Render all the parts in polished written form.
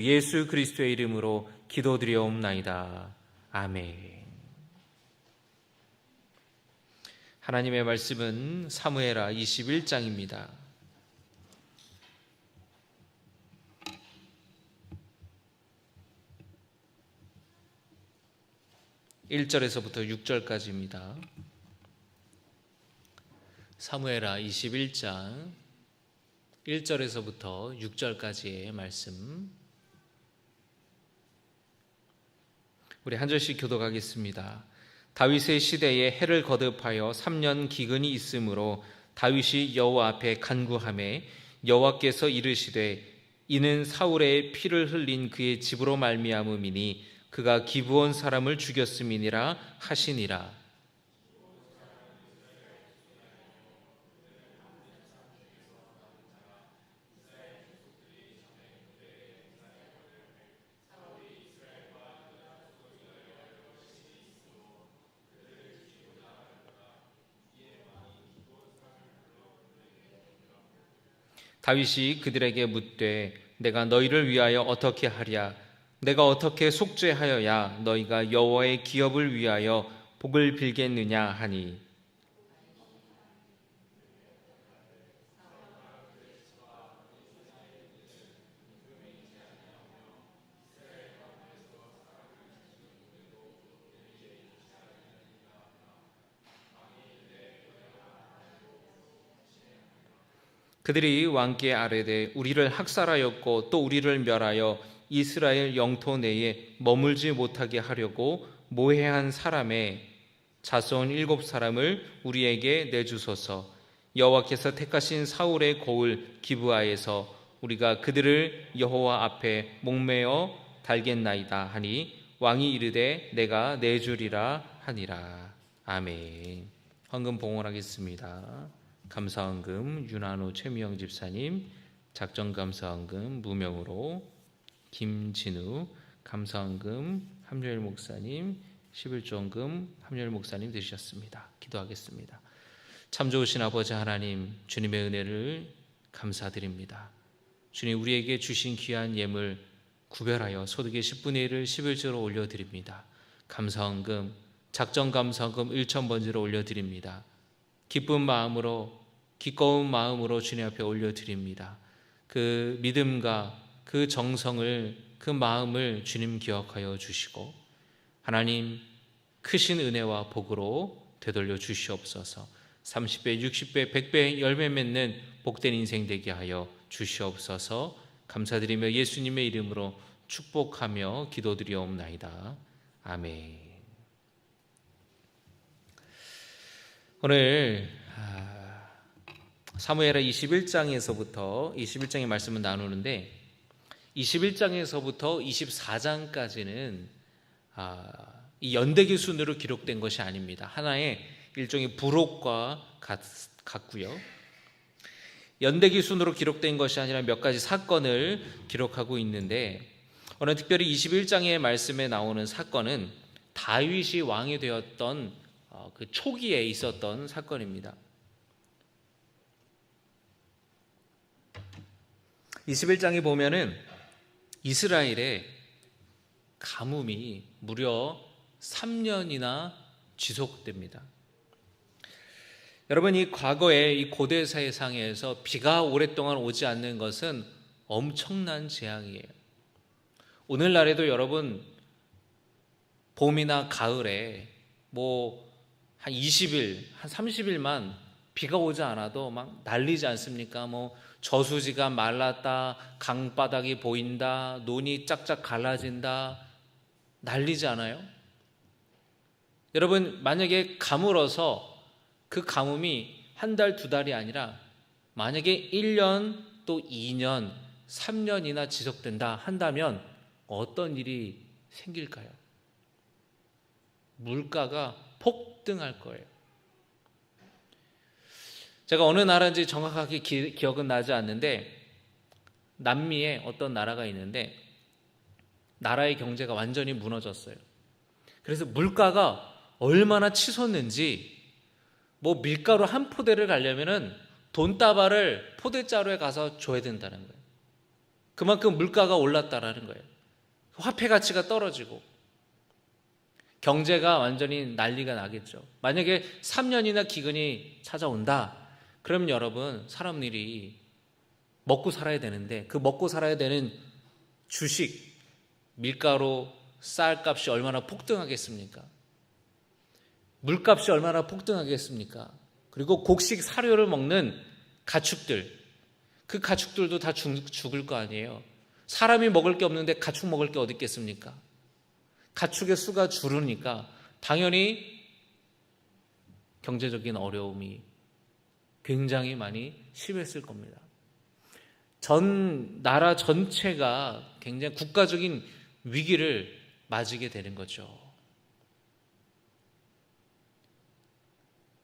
예수 그리스도의 이름으로 기도드리옵나이다. 아멘. 하나님의 말씀은 사무엘하 21장입니다. 1절에서부터 6절까지입니다. 사무엘하 21장 1절에서부터 6절까지의 말씀, 우리 한 절씩 교독하겠습니다. 다윗의 시대에 해를 거듭하여 3년 기근이 있으므로 다윗이 여호와 앞에 간구하매 여호와께서 이르시되 이는 사울의 피를 흘린 그의 집으로 말미암음이니 그가 기브온 사람을 죽였음이니라 하시니라. 다윗이 그들에게 묻되 내가 너희를 위하여 어떻게 하랴? 내가 어떻게 속죄하여야 너희가 여호와의 기업을 위하여 복을 빌겠느냐 하니, 그들이 왕께 아뢰되 우리를 학살하였고 또 우리를 멸하여 이스라엘 영토 내에 머물지 못하게 하려고 모해한 사람의 자손 7사람을 우리에게 내주소서. 여호와께서 택하신 사울의 고을 기브아에서 우리가 그들을 여호와 앞에 목매어 달겠나이다 하니, 왕이 이르되 내가 내주리라 하니라. 아멘. 헌금 봉헌하겠습니다. 감사헌금 윤한우 최미영 집사님, 작정감사헌금 무명으로 김진우, 감사헌금 함요일 목사님, 11조헌금 함요일 목사님 되셨습니다. 기도하겠습니다. 참 좋으신 아버지 하나님, 주님의 은혜를 감사드립니다. 주님, 우리에게 주신 귀한 예물 구별하여 소득의 10분의 1을 11조로 올려드립니다. 감사헌금, 작정감사헌금 1,000번지로 올려드립니다. 기쁜 마음으로, 기꺼운 마음으로 주님 앞에 올려드립니다. 그 믿음과 그 정성을, 그 마음을 주님 기억하여 주시고 하나님 크신 은혜와 복으로 되돌려 주시옵소서. 30배, 60배, 100배 열매 맺는 복된 인생 되게 하여 주시옵소서. 감사드리며 예수님의 이름으로 축복하며 기도드리옵나이다. 아멘. 오늘 사무엘하 21장에서부터 21장의 말씀을 나누는데, 21장에서부터 24장까지는 이 연대기 순으로 기록된 것이 아닙니다. 하나의 일종의 부록과 같고요. 연대기 순으로 기록된 것이 아니라 몇 가지 사건을 기록하고 있는데, 오늘 특별히 21장의 말씀에 나오는 사건은 다윗이 왕이 되었던 그 초기에 있었던 사건입니다. 21장에 보면은 이스라엘의 가뭄이 무려 3년이나 지속됩니다. 여러분, 이 과거에 이 고대 세상에서 비가 오랫동안 오지 않는 것은 엄청난 재앙이에요. 오늘날에도 여러분 봄이나 가을에 한 20일, 한 30일만 비가 오지 않아도 막 난리지 않습니까? 저수지가 말랐다, 강바닥이 보인다, 논이 짝짝 갈라진다, 난리지 않아요? 여러분, 만약에 가물어서 그 가뭄이 한 달, 두 달이 아니라 만약에 1년 또 2년, 3년이나 지속된다 한다면 어떤 일이 생길까요? 물가가 폭등할 거예요. 제가 어느 나라인지 정확하게 기억은 나지 않는데, 남미에 어떤 나라가 있는데 나라의 경제가 완전히 무너졌어요. 그래서 물가가 얼마나 치솟는지, 밀가루 한 포대를 가려면은 돈다발을 포대자루에 가서 줘야 된다는 거예요. 그만큼 물가가 올랐다라는 거예요. 화폐 가치가 떨어지고 경제가 완전히 난리가 나겠죠. 만약에 3년이나 기근이 찾아온다. 그럼 여러분, 사람들이 먹고 살아야 되는데 그 먹고 살아야 되는 주식, 밀가루, 쌀값이 얼마나 폭등하겠습니까? 물값이 얼마나 폭등하겠습니까? 그리고 곡식 사료를 먹는 가축들, 그 가축들도 다 죽을 거 아니에요. 사람이 먹을 게 없는데 가축 먹을 게 어디 있겠습니까? 가축의 수가 줄으니까 당연히 경제적인 어려움이 굉장히 많이 심했을 겁니다. 전 나라 전체가 굉장히 국가적인 위기를 맞이게 되는 거죠.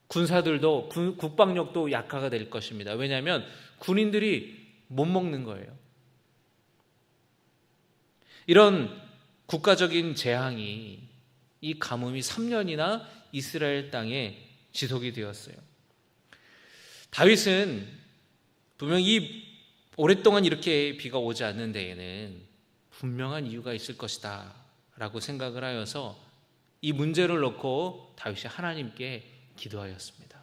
군사들도 국방력도 약화가 될 것입니다. 왜냐하면 군인들이 못 먹는 거예요. 이런 국가적인 재앙이, 이 가뭄이 3년이나 이스라엘 땅에 지속이 되었어요. 다윗은 분명히 오랫동안 이렇게 비가 오지 않는 데에는 분명한 이유가 있을 것이다 라고 생각을 하여서 이 문제를 놓고 다윗이 하나님께 기도하였습니다.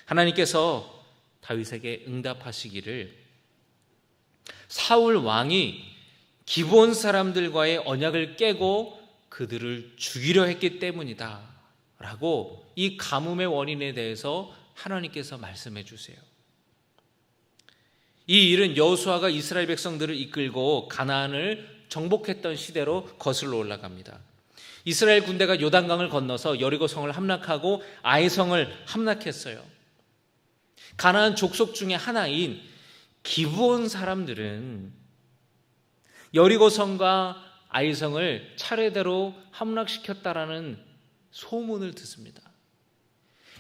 하나님께서 다윗에게 응답하시기를 사울 왕이 기브온 사람들과의 언약을 깨고 그들을 죽이려 했기 때문이다 라고 이 가뭄의 원인에 대해서 하나님께서 말씀해 주세요. 이 일은 여호수아가 이스라엘 백성들을 이끌고 가나안을 정복했던 시대로 거슬러 올라갑니다. 이스라엘 군대가 요단강을 건너서 여리고 성을 함락하고 아이성을 함락했어요. 가나안 족속 중에 하나인 기브온 사람들은 여리고 성과 아이성을 차례대로 함락시켰다라는 소문을 듣습니다.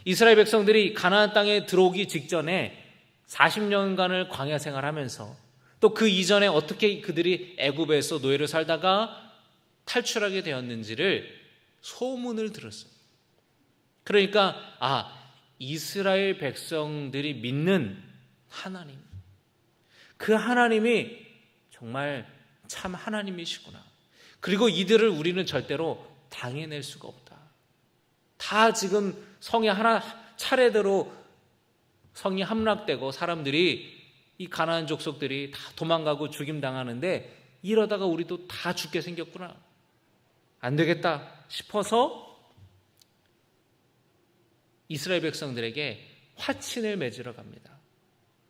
이스라엘 백성들이 가나안 땅에 들어오기 직전에 40년간을 광야 생활하면서 또 그 이전에 어떻게 그들이 애굽에서 노예로 살다가 탈출하게 되었는지를 소문을 들었어요. 그러니까 이스라엘 백성들이 믿는 하나님, 그 하나님이 정말 참 하나님이시구나. 그리고 이들을 우리는 절대로 당해낼 수가 없다. 다 지금 성이 하나 차례대로 성이 함락되고 사람들이, 이 가나안 족속들이 다 도망가고 죽임당하는데 이러다가 우리도 다 죽게 생겼구나. 안 되겠다 싶어서 이스라엘 백성들에게 화친을 맺으러 갑니다.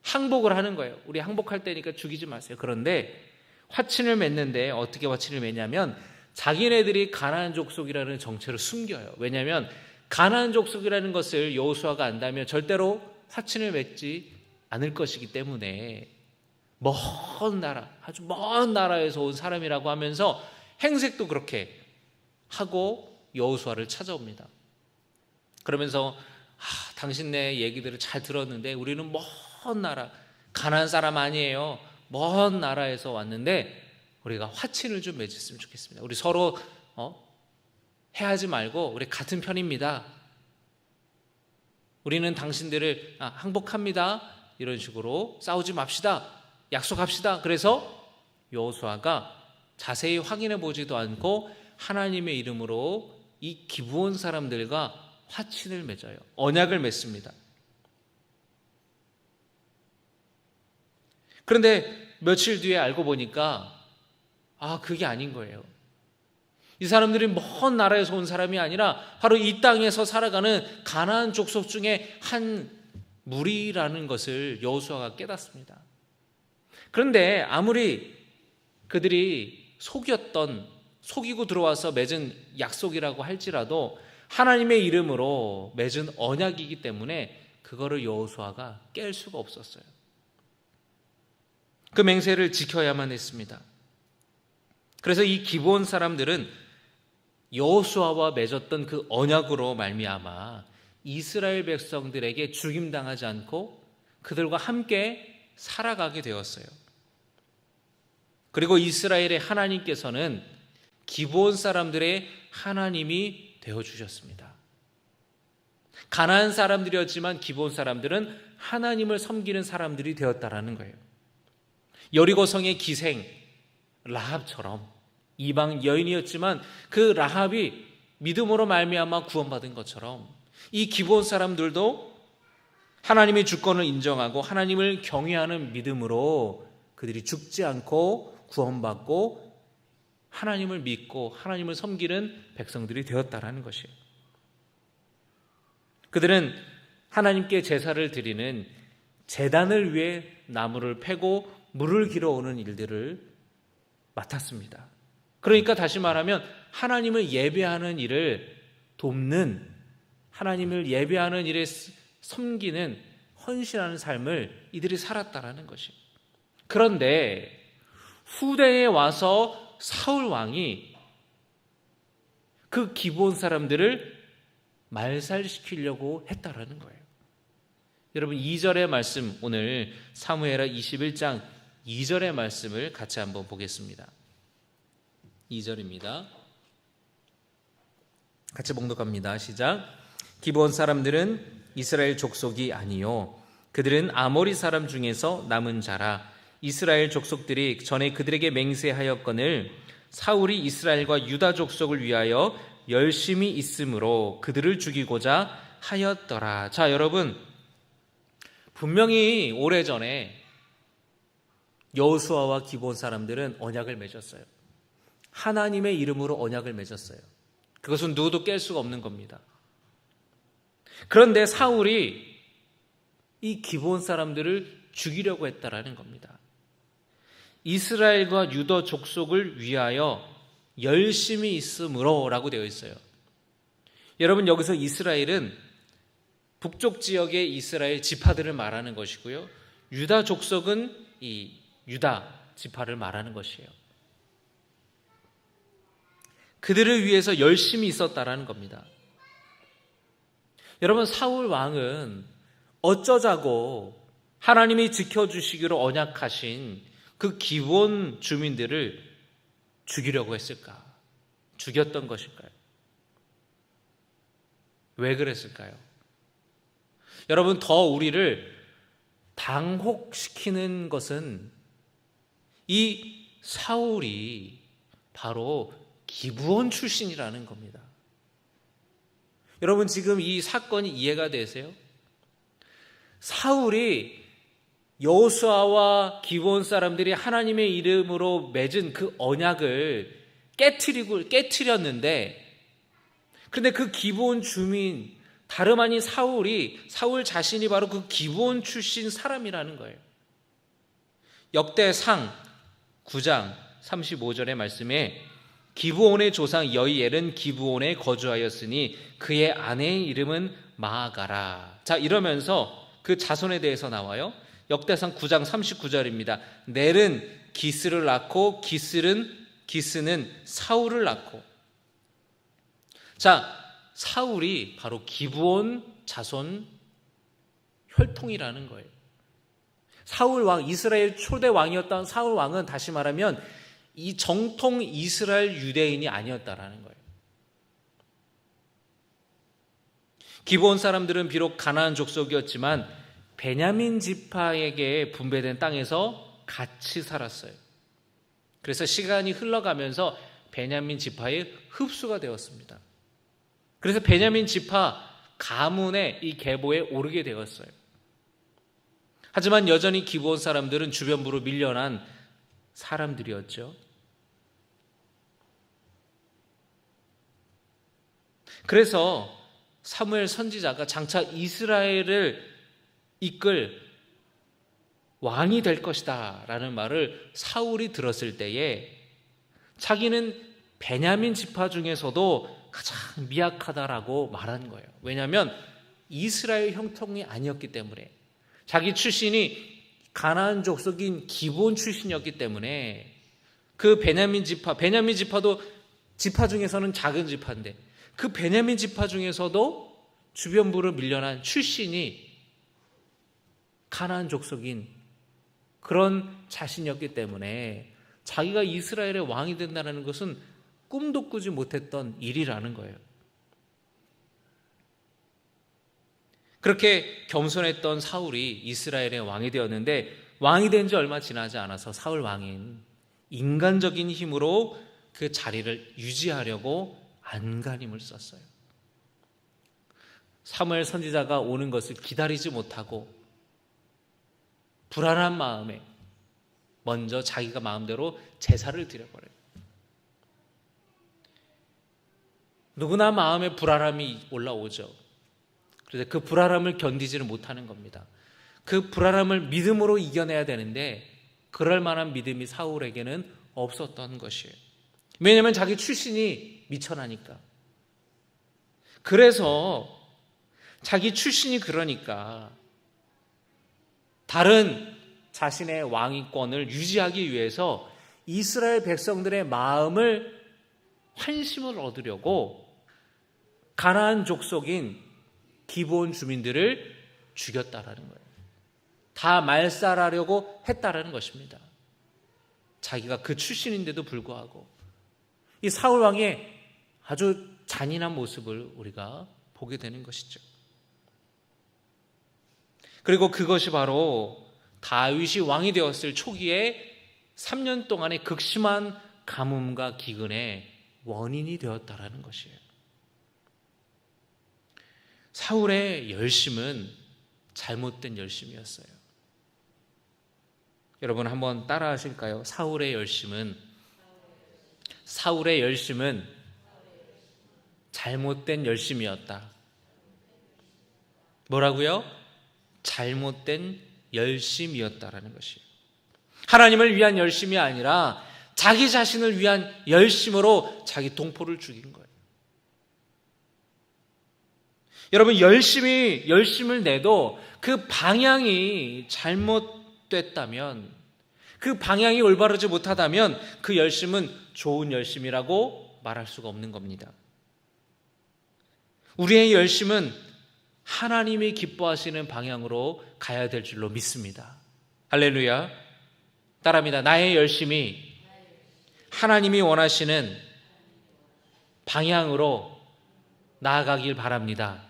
항복을 하는 거예요. 우리 항복할 때니까 죽이지 마세요. 그런데 화친을 맺는데 어떻게 화친을 맺냐면 자기네들이 가나안 족속이라는 정체를 숨겨요. 왜냐하면 가나안 족속이라는 것을 여호수아가 안다면 절대로 화친을 맺지 않을 것이기 때문에 먼 나라, 아주 먼 나라에서 온 사람이라고 하면서 행색도 그렇게 하고 여호수아를 찾아옵니다. 그러면서 당신네 얘기들을 잘 들었는데 우리는 먼 나라, 가나안 사람 아니에요. 먼 나라에서 왔는데 우리가 화친을 좀 맺었으면 좋겠습니다. 우리 서로 해하지 말고 우리 같은 편입니다. 우리는 당신들을 항복합니다. 이런 식으로 싸우지 맙시다. 약속합시다. 그래서 여호수아가 자세히 확인해 보지도 않고 하나님의 이름으로 이 기브온 사람들과 화친을 맺어요. 언약을 맺습니다. 그런데 며칠 뒤에 알고 보니까 그게 아닌 거예요. 이 사람들이 먼 나라에서 온 사람이 아니라 바로 이 땅에서 살아가는 가나안 족속 중에 한 무리라는 것을 여호수아가 깨닫습니다. 그런데 아무리 그들이 속이고 들어와서 맺은 약속이라고 할지라도 하나님의 이름으로 맺은 언약이기 때문에 그거를 여호수아가 깰 수가 없었어요. 그 맹세를 지켜야만 했습니다. 그래서 이 기브온 사람들은 여호수아와 맺었던 그 언약으로 말미암아 이스라엘 백성들에게 죽임당하지 않고 그들과 함께 살아가게 되었어요. 그리고 이스라엘의 하나님께서는 기브온 사람들의 하나님이 되어주셨습니다. 가나안 사람들이었지만 기브온 사람들은 하나님을 섬기는 사람들이 되었다라는 거예요. 여리고성의 기생 라합처럼 이방 여인이었지만 그 라합이 믿음으로 말미암아 구원받은 것처럼 이 기브온 사람들도 하나님의 주권을 인정하고 하나님을 경외하는 믿음으로 그들이 죽지 않고 구원받고 하나님을 믿고 하나님을 섬기는 백성들이 되었다라는 것이에요. 그들은 하나님께 제사를 드리는 제단을 위해 나무를 패고 물을 길어오는 일들을 맡았습니다. 그러니까 다시 말하면 하나님을 예배하는 일을 돕는, 하나님을 예배하는 일에 섬기는 헌신하는 삶을 이들이 살았다라는 것이에요. 그런데 후대에 와서 사울 왕이 그 기브온 사람들을 말살시키려고 했다라는 거예요. 여러분 2절의 말씀, 오늘 사무엘하 21장 2절의 말씀을 같이 한번 보겠습니다. 2절입니다. 같이 봉독합니다. 시작. 기브온 사람들은 이스라엘 족속이 아니요 그들은 아모리 사람 중에서 남은 자라. 이스라엘 족속들이 전에 그들에게 맹세하였거늘 사울이 이스라엘과 유다 족속을 위하여 열심히 있으므로 그들을 죽이고자 하였더라. 자, 여러분 분명히 오래전에 여호수아와 기브온 사람들은 언약을 맺었어요. 하나님의 이름으로 언약을 맺었어요. 그것은 누구도 깰 수가 없는 겁니다. 그런데 사울이 이 기브온 사람들을 죽이려고 했다라는 겁니다. 이스라엘과 유다 족속을 위하여 열심히 있으므로 라고 되어 있어요. 여러분 여기서 이스라엘은 북쪽 지역의 이스라엘 지파들을 말하는 것이고요. 유다 족속은 이 유다 지파를 말하는 것이에요. 그들을 위해서 열심히 있었다라는 겁니다. 여러분 사울 왕은 어쩌자고 하나님이 지켜주시기로 언약하신 그 기브온 주민들을 죽이려고 했을까? 죽였던 것일까요? 왜 그랬을까요? 여러분 더 우리를 당혹시키는 것은 이 사울이 바로 기브온 출신이라는 겁니다. 여러분 지금 이 사건이 이해가 되세요? 사울이 여호수아와 기브온 사람들이 하나님의 이름으로 맺은 그 언약을 깨트렸는데, 그런데 그 기브온 주민 다름 아닌 사울 자신이 바로 그 기브온 출신 사람이라는 거예요. 역대상 9장 35절의 말씀에 기브온의 조상 여이엘은 기브온에 거주하였으니 그의 아내의 이름은 마아가라. 자, 이러면서 그 자손에 대해서 나와요. 역대상 9장 39절입니다. 넬은 기스를 낳고 기스는 사울을 낳고. 자, 사울이 바로 기브온 자손 혈통이라는 거예요. 사울 왕, 이스라엘 초대 왕이었던 사울 왕은 다시 말하면 이 정통 이스라엘 유대인이 아니었다라는 거예요. 기브온 사람들은 비록 가나안 족속이었지만 베냐민 지파에게 분배된 땅에서 같이 살았어요. 그래서 시간이 흘러가면서 베냐민 지파에 흡수가 되었습니다. 그래서 베냐민 지파 가문의 이 계보에 오르게 되었어요. 하지만 여전히 기브온 사람들은 주변부로 밀려난 사람들이었죠. 그래서 사무엘 선지자가 장차 이스라엘을 이끌 왕이 될 것이다 라는 말을 사울이 들었을 때에 자기는 베냐민 지파 중에서도 가장 미약하다라고 말한 거예요. 왜냐하면 이스라엘 형통이 아니었기 때문에, 자기 출신이 가나안 족속인 기브온 출신이었기 때문에 그 베냐민 지파도 지파 중에서는 작은 지파인데 그 베냐민 지파 중에서도 주변부로 밀려난 출신이 가나안 족속인 그런 자신이었기 때문에 자기가 이스라엘의 왕이 된다는 것은 꿈도 꾸지 못했던 일이라는 거예요. 그렇게 겸손했던 사울이 이스라엘의 왕이 되었는데 왕이 된 지 얼마 지나지 않아서 사울 왕인 인간적인 힘으로 그 자리를 유지하려고 안간힘을 썼어요. 사무엘 선지자가 오는 것을 기다리지 못하고 불안한 마음에 먼저 자기가 마음대로 제사를 드려버려요. 누구나 마음에 불안함이 올라오죠. 그래서 그 불안함을 견디지는 못하는 겁니다. 그 불안함을 믿음으로 이겨내야 되는데 그럴 만한 믿음이 사울에게는 없었던 것이에요. 왜냐하면 자기 출신이 미천하니까. 그래서 자기 출신이 그러니까 다른 자신의 왕위권을 유지하기 위해서 이스라엘 백성들의 마음을 환심을 얻으려고 가나안 족속인 기브온 주민들을 죽였다라는 거예요. 다 말살하려고 했다라는 것입니다. 자기가 그 출신인데도 불구하고 이 사울 왕의 아주 잔인한 모습을 우리가 보게 되는 것이죠. 그리고 그것이 바로 다윗이 왕이 되었을 초기에 3년 동안의 극심한 가뭄과 기근의 원인이 되었다라는 것이에요. 사울의 열심은 잘못된 열심이었어요. 여러분 한번 따라 하실까요? 사울의 열심은 잘못된 열심이었다. 뭐라고요? 잘못된 열심이었다라는 것이에요. 하나님을 위한 열심이 아니라 자기 자신을 위한 열심으로 자기 동포를 죽인 거예요. 여러분 열심을 내도 그 방향이 잘못됐다면, 그 방향이 올바르지 못하다면 그 열심은 좋은 열심이라고 말할 수가 없는 겁니다. 우리의 열심은 하나님이 기뻐하시는 방향으로 가야 될 줄로 믿습니다. 할렐루야. 따라합니다. 나의 열심이 하나님이 원하시는 방향으로 나아가길 바랍니다.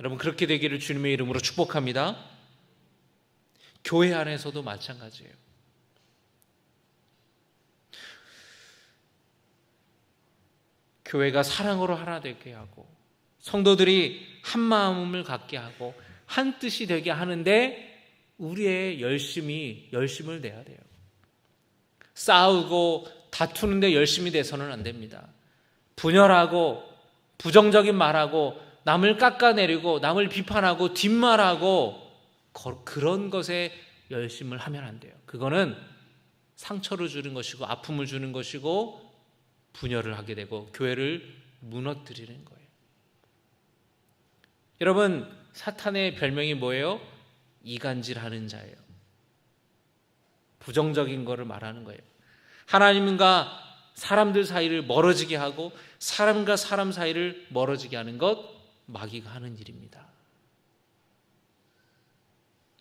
여러분 그렇게 되기를 주님의 이름으로 축복합니다. 교회 안에서도 마찬가지예요. 교회가 사랑으로 하나 되게 하고 성도들이 한 마음을 갖게 하고 한 뜻이 되게 하는데 우리의 열심을 내야 돼요. 싸우고 다투는데 열심히 돼서는 안 됩니다. 분열하고 부정적인 말하고 남을 깎아내리고 남을 비판하고 뒷말하고 그런 것에 열심을 하면 안 돼요. 그거는 상처를 주는 것이고 아픔을 주는 것이고 분열을 하게 되고 교회를 무너뜨리는 거예요. 여러분 사탄의 별명이 뭐예요? 이간질하는 자예요. 부정적인 거를 말하는 거예요. 하나님과 사람들 사이를 멀어지게 하고 사람과 사람 사이를 멀어지게 하는 것 마귀가 하는 일입니다.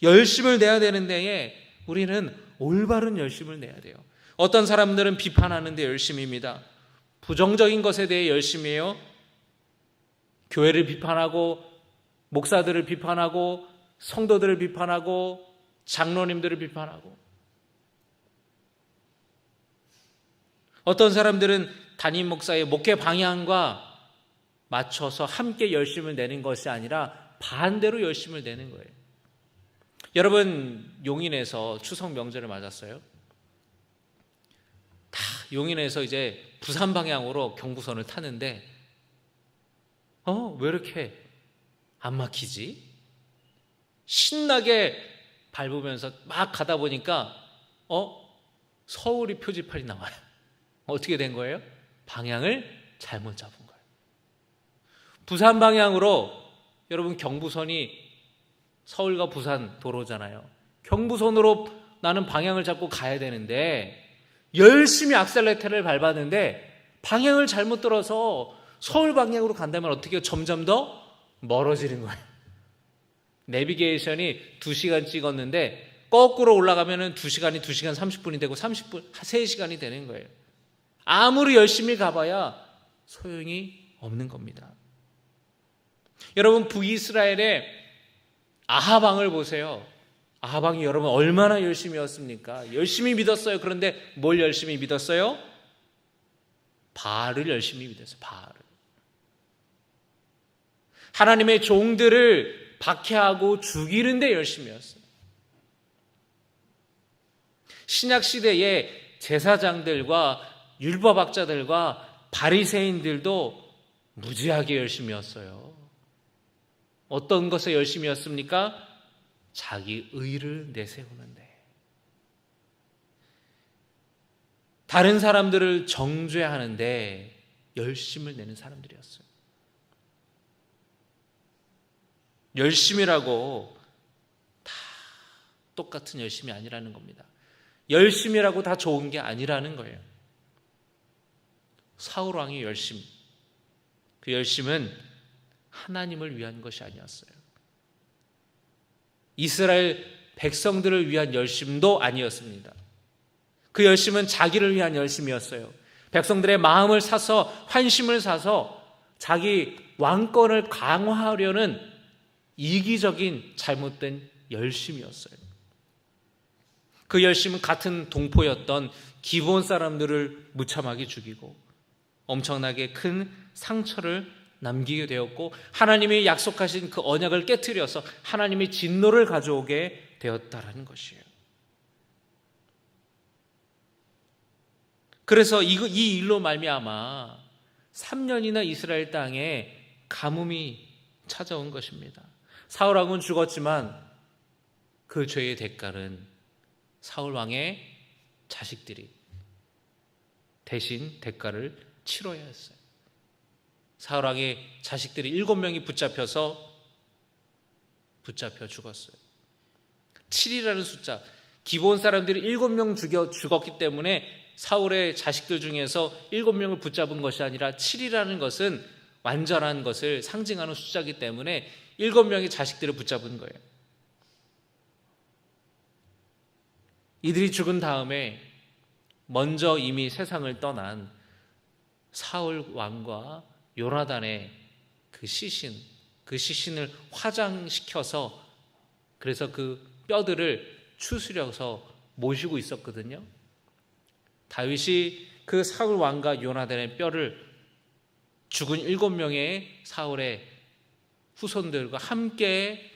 열심을 내야 되는 데에 우리는 올바른 열심을 내야 돼요. 어떤 사람들은 비판하는 데 열심입니다. 부정적인 것에 대해 열심이에요. 교회를 비판하고 목사들을 비판하고 성도들을 비판하고 장로님들을 비판하고 어떤 사람들은 담임 목사의 목회 방향과 맞춰서 함께 열심을 내는 것이 아니라 반대로 열심을 내는 거예요. 여러분 용인에서 추석 명절을 맞았어요. 다 용인에서 이제 부산 방향으로 경부선을 타는데 왜 이렇게 안 막히지? 신나게 밟으면서 막 가다 보니까 서울이 표지판이 나와요. 어떻게 된 거예요? 방향을 잘못 잡은 거예요. 부산 방향으로 여러분 경부선이 서울과 부산 도로잖아요. 경부선으로 나는 방향을 잡고 가야 되는데 열심히 악셀레터를 밟았는데 방향을 잘못 들어서 서울 방향으로 간다면 어떻게 점점 더 멀어지는 거예요. 내비게이션이 2시간 찍었는데 거꾸로 올라가면 2시간이 2시간 30분이 되고 30분, 3시간이 되는 거예요. 아무리 열심히 가봐야 소용이 없는 겁니다. 여러분 북이스라엘의 아합 왕을 보세요. 아하방이 여러분 얼마나 열심히였습니까? 열심히 믿었어요. 그런데 뭘 열심히 믿었어요? 바알을 열심히 믿었어요. 바알을. 하나님의 종들을 박해하고 죽이는 데 열심히 했어요. 신약 시대의 제사장들과 율법학자들과 바리새인들도 무지하게 열심히 했어요. 어떤 것에 열심히 했습니까? 자기 의를 내세우는데. 다른 사람들을 정죄하는데 열심을 내는 사람들이었어요. 열심이라고 다 똑같은 열심이 아니라는 겁니다. 열심이라고 다 좋은 게 아니라는 거예요. 사울 왕의 열심, 그 열심은 하나님을 위한 것이 아니었어요. 이스라엘 백성들을 위한 열심도 아니었습니다. 그 열심은 자기를 위한 열심이었어요. 백성들의 마음을 사서, 환심을 사서 자기 왕권을 강화하려는 이기적인 잘못된 열심이었어요. 그 열심은 같은 동포였던 기브온 사람들을 무참하게 죽이고 엄청나게 큰 상처를 남기게 되었고, 하나님이 약속하신 그 언약을 깨트려서 하나님의 진노를 가져오게 되었다라는 것이에요. 그래서 이 일로 말미암아 3년이나 이스라엘 땅에 가뭄이 찾아온 것입니다. 사울 왕은 죽었지만 그 죄의 대가는 사울 왕의 자식들이 대신 대가를 치러야 했어요. 사울 왕의 자식들이 7명이 붙잡혀 죽었어요. 7이라는 숫자, 기브온 사람들이 7명 죽었기 때문에 사울의 자식들 중에서 7명을 붙잡은 것이 아니라 7이라는 것은 완전한 것을 상징하는 숫자이기 때문에 7명의 자식들을 붙잡은 거예요. 이들이 죽은 다음에 먼저 이미 세상을 떠난 사울 왕과 요나단의 그 시신을 화장시켜서, 그래서 그 뼈들을 추스려서 모시고 있었거든요. 다윗이 그 사울 왕과 요나단의 뼈를 죽은 7명의 사울의 후손들과 함께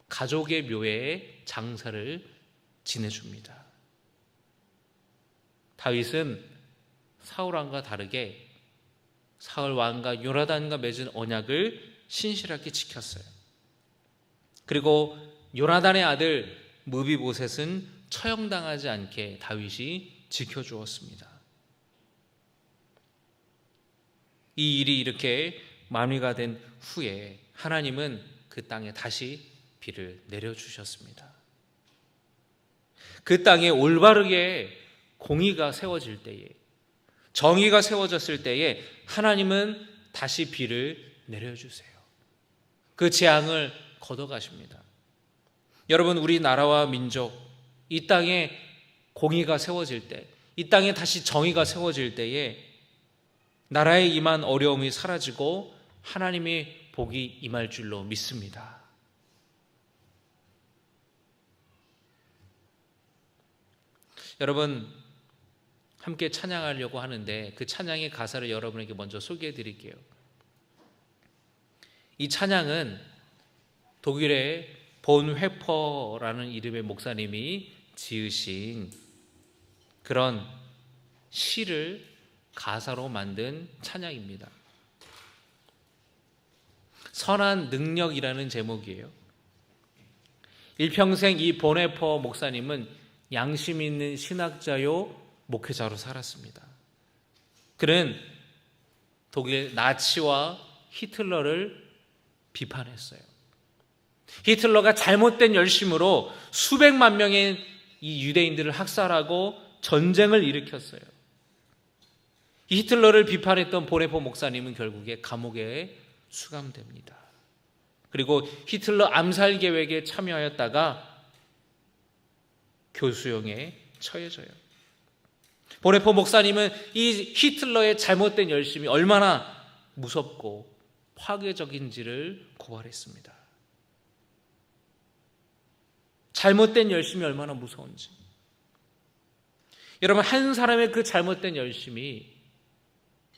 가족의 묘에 장사를 지내줍니다. 다윗은 사울 왕과 다르게 사울 왕과 요나단과 맺은 언약을 신실하게 지켰어요. 그리고 요나단의 아들 무비보셋은 처형당하지 않게 다윗이 지켜주었습니다. 이 일이 이렇게 만회가 된 후에 하나님은 그 땅에 다시 비를 내려주셨습니다. 그 땅에 올바르게 공의가 세워질 때에, 정의가 세워졌을 때에 하나님은 다시 비를 내려주세요. 그 재앙을 걷어가십니다. 여러분, 우리나라와 민족, 이 땅에 공의가 세워질 때, 이 땅에 다시 정의가 세워질 때에 나라에 임한 어려움이 사라지고 하나님의 복이 임할 줄로 믿습니다. 여러분, 함께 찬양하려고 하는데 그 찬양의 가사를 여러분에게 먼저 소개해 드릴게요. 이 찬양은 독일의 본 회퍼라는 이름의 목사님이 지으신 그런 시를 가사로 만든 찬양입니다. 선한 능력이라는 제목이에요. 일평생 이 본 회퍼 목사님은 양심 있는 신학자요 목회자로 살았습니다. 그는 독일 나치와 히틀러를 비판했어요. 히틀러가 잘못된 열심으로 수백만 명의 이 유대인들을 학살하고 전쟁을 일으켰어요. 히틀러를 비판했던 보네포 목사님은 결국에 감옥에 수감됩니다. 그리고 히틀러 암살 계획에 참여하였다가 교수형에 처해져요. 보네포 목사님은 이 히틀러의 잘못된 열심이 얼마나 무섭고 파괴적인지를 고발했습니다. 잘못된 열심이 얼마나 무서운지. 여러분, 한 사람의 그 잘못된 열심이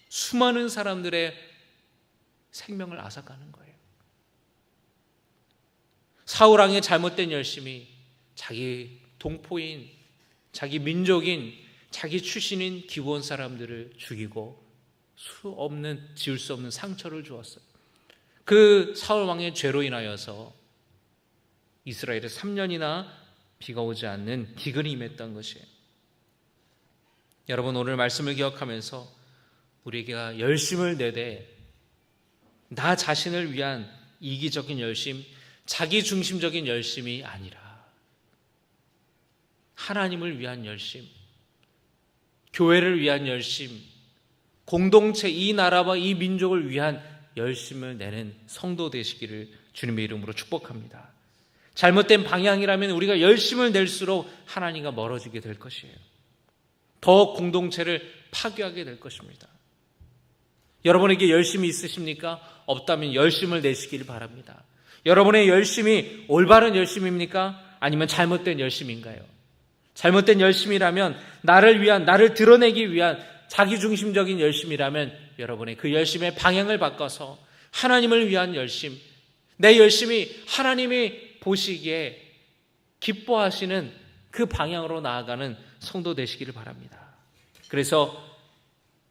수많은 사람들의 생명을 앗아가는 거예요. 사울 왕의 잘못된 열심이 자기 동포인, 자기 민족인, 자기 출신인 기브온 사람들을 죽이고 지울 수 없는 상처를 주었어요. 그 사울 왕의 죄로 인하여서 이스라엘에 3년이나 비가 오지 않는 기근이 임했던 것이에요. 여러분, 오늘 말씀을 기억하면서 우리가 열심을 내되 나 자신을 위한 이기적인 열심, 자기 중심적인 열심이 아니라 하나님을 위한 열심, 교회를 위한 열심, 공동체, 이 나라와 이 민족을 위한 열심을 내는 성도 되시기를 주님의 이름으로 축복합니다. 잘못된 방향이라면 우리가 열심을 낼수록 하나님과 멀어지게 될 것이에요. 더 공동체를 파괴하게 될 것입니다. 여러분에게 열심이 있으십니까? 없다면 열심을 내시길 바랍니다. 여러분의 열심이 올바른 열심입니까? 아니면 잘못된 열심인가요? 잘못된 열심이라면 나를 위한, 나를 드러내기 위한 자기중심적인 열심이라면 여러분의 그 열심의 방향을 바꿔서 하나님을 위한 열심, 내 열심이 하나님이 보시기에 기뻐하시는 그 방향으로 나아가는 성도 되시기를 바랍니다. 그래서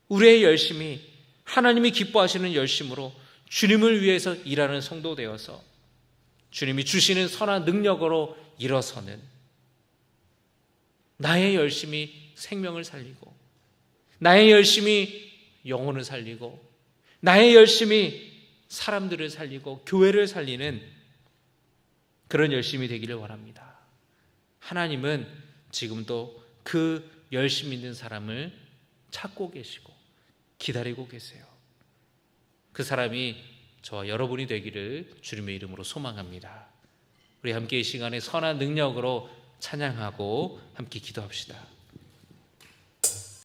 우리의 열심이 하나님이 기뻐하시는 열심으로 주님을 위해서 일하는 성도 되어서 주님이 주시는 선한 능력으로 일어서는, 나의 열심이 생명을 살리고, 나의 열심이 영혼을 살리고, 나의 열심이 사람들을 살리고 교회를 살리는 그런 열심이 되기를 원합니다. 하나님은 지금도 그 열심 있는 사람을 찾고 계시고 기다리고 계세요. 그 사람이 저와 여러분이 되기를 주님의 이름으로 소망합니다. 우리 함께 이 시간에 선한 능력으로 찬양하고 함께 기도합시다.